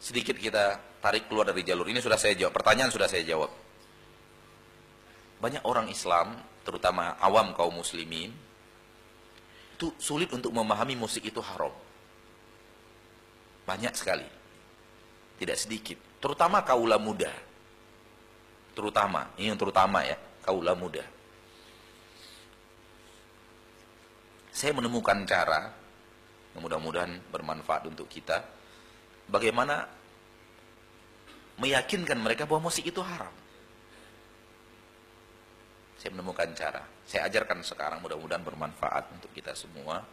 sedikit kita tarik keluar dari jalur ini. Sudah saya jawab, pertanyaan sudah saya jawab. Banyak orang Islam, terutama awam kaum muslimin, itu sulit untuk memahami musik itu haram. Banyak sekali, tidak sedikit, terutama kaula muda. Terutama, ini yang terutama ya, kaula muda. Saya menemukan cara yang mudah-mudahan bermanfaat untuk kita, bagaimana meyakinkan mereka bahwa musik itu haram. Saya menemukan cara, saya ajarkan sekarang, mudah-mudahan bermanfaat untuk kita semua.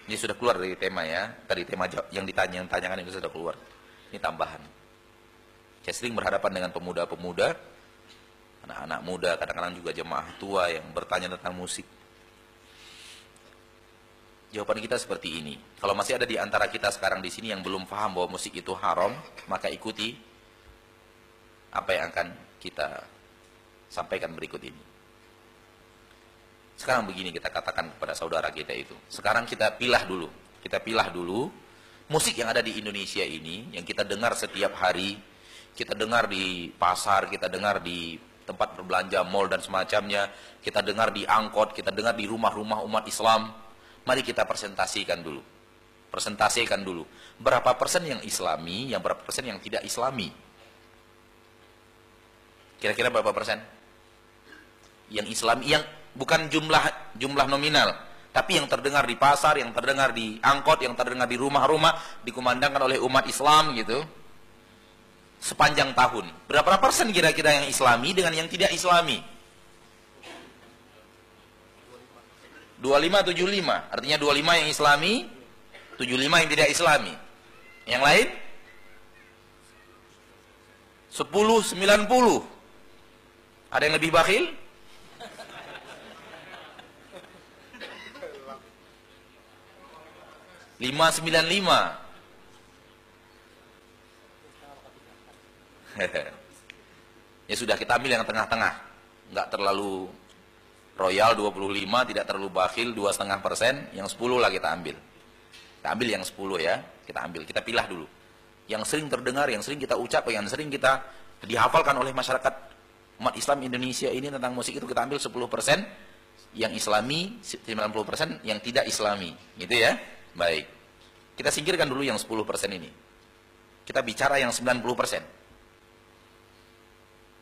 Ini sudah keluar dari tema ya, tadi tema yang ditanyakan itu sudah keluar. Ini tambahan. Saya sering berhadapan dengan pemuda-pemuda, anak-anak muda, kadang-kadang juga jemaah tua yang bertanya tentang musik. Jawaban kita seperti ini. Kalau masih ada di antara kita sekarang di sini yang belum paham bahwa musik itu haram, maka ikuti apa yang akan kita sampaikan berikut ini. Sekarang begini kita katakan kepada saudara kita itu. Sekarang kita pilah dulu. Kita pilah dulu musik yang ada di Indonesia ini, yang kita dengar setiap hari, kita dengar di pasar, kita dengar di tempat berbelanja, mall dan semacamnya, kita dengar di angkot, kita dengar di rumah-rumah umat Islam. Mari kita presentasikan dulu. Presentasikan dulu. Berapa persen yang Islami, yang berapa persen yang tidak Islami? Kira-kira berapa persen? Yang Islami, yang bukan jumlah nominal, tapi yang terdengar di pasar, yang terdengar di angkot, yang terdengar di rumah-rumah, dikumandangkan oleh umat Islam gitu. Sepanjang tahun. Berapa persen kira-kira yang Islami dengan yang tidak Islami? 25-75, artinya 25 yang Islami, 75 yang tidak Islami. Yang lain 10-90. Ada yang lebih bakhil? 5-95. Ya sudah, kita ambil yang tengah-tengah, nggak terlalu royal 25, tidak terlalu bakhil 2,5%, yang 10 lah kita ambil. Kita ambil yang 10 ya, kita ambil, kita pilah dulu. Yang sering terdengar, yang sering kita ucap, yang sering kita dihafalkan oleh masyarakat umat Islam Indonesia ini tentang musik itu kita ambil 10%, yang Islami 90%, yang tidak Islami, gitu ya. Baik. Kita singkirkan dulu yang 10% ini. Kita bicara yang 90%.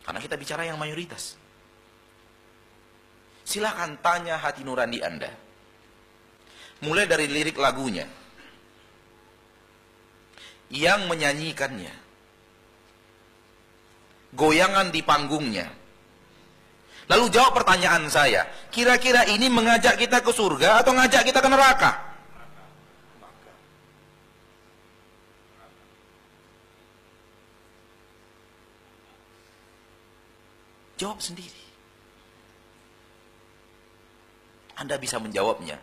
Karena kita bicara yang mayoritas. Silakan tanya hati nurani Anda. Mulai dari lirik lagunya, yang menyanyikannya, goyangan di panggungnya. Lalu jawab pertanyaan saya, kira-kira ini mengajak kita ke surga atau ngajak kita ke neraka? Jawab sendiri. Anda bisa menjawabnya.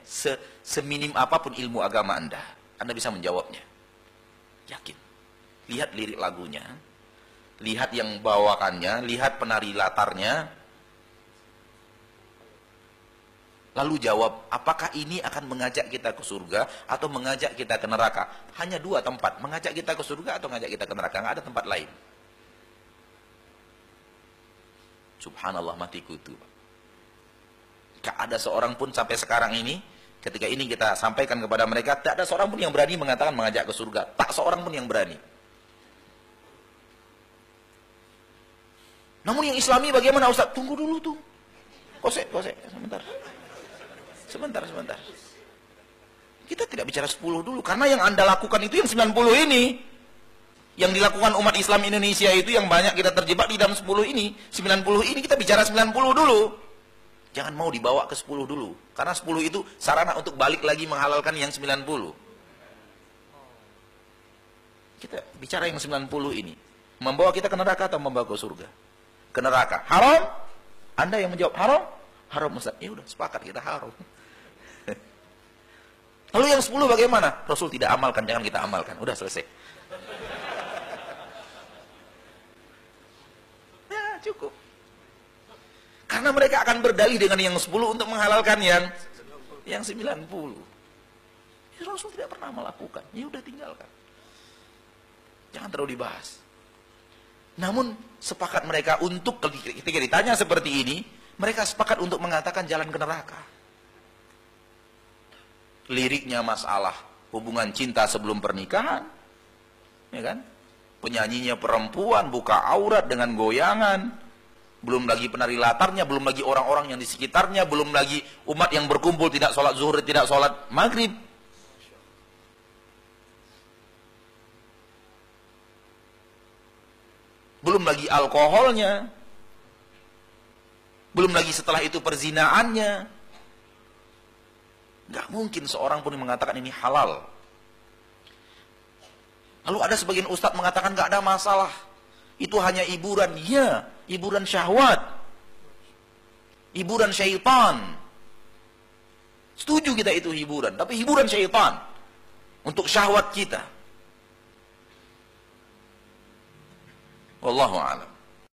Seminim apapun ilmu agama Anda bisa menjawabnya. Yakin. Lihat lirik lagunya, lihat yang bawakannya, lihat penari latarnya. Lalu jawab, apakah ini akan mengajak kita ke surga atau mengajak kita ke neraka? Hanya dua tempat, mengajak kita ke surga atau mengajak kita ke neraka, nggak ada tempat lain. Subhanallah, mati kutu. Gak ada seorang pun sampai sekarang ini, ketika ini kita sampaikan kepada mereka, tak ada seorang pun yang berani mengatakan mengajak ke surga. Tak seorang pun yang berani. Namun yang Islami bagaimana Ustaz? Tunggu dulu tuh. Kosek, sebentar. Sebentar. Kita tidak bicara 10 dulu, karena yang Anda lakukan itu yang 90 ini. Yang dilakukan umat Islam Indonesia itu yang banyak kita terjebak di dalam 10 ini. 90 ini kita bicara 90 dulu. Jangan mau dibawa ke 10 dulu. Karena 10 itu sarana untuk balik lagi menghalalkan yang 90. Kita bicara yang 90 ini. Membawa kita ke neraka atau membawa ke surga? Ke neraka. Haram? Anda yang menjawab haram? Haram Ustaz. Ya udah, sepakat kita haram. Lalu yang 10 bagaimana? Rasul tidak amalkan, jangan kita amalkan. Udah selesai. Cukup. Karena mereka akan berdalih dengan yang 10 untuk menghalalkan yang 90. Ya, Rasul tidak pernah melakukan. Ya udah, tinggalkan. Jangan terlalu dibahas. Namun sepakat mereka untuk, ketika ditanya seperti ini, mereka sepakat untuk mengatakan jalan ke neraka. Liriknya masalah hubungan cinta sebelum pernikahan, ya kan? Penyanyinya perempuan, buka aurat dengan goyangan, belum lagi penari latarnya, belum lagi orang-orang yang di sekitarnya, belum lagi umat yang berkumpul tidak sholat zuhur, tidak sholat maghrib. Belum lagi alkoholnya, belum lagi setelah itu perzinaannya. Gak mungkin seorang pun mengatakan ini halal. Lalu ada sebagian ustadz mengatakan gak ada masalah, itu hanya hiburan. Ya, hiburan syahwat, hiburan syaitan. Setuju kita itu hiburan, tapi hiburan syaitan untuk syahwat kita. Wallahu a'lam.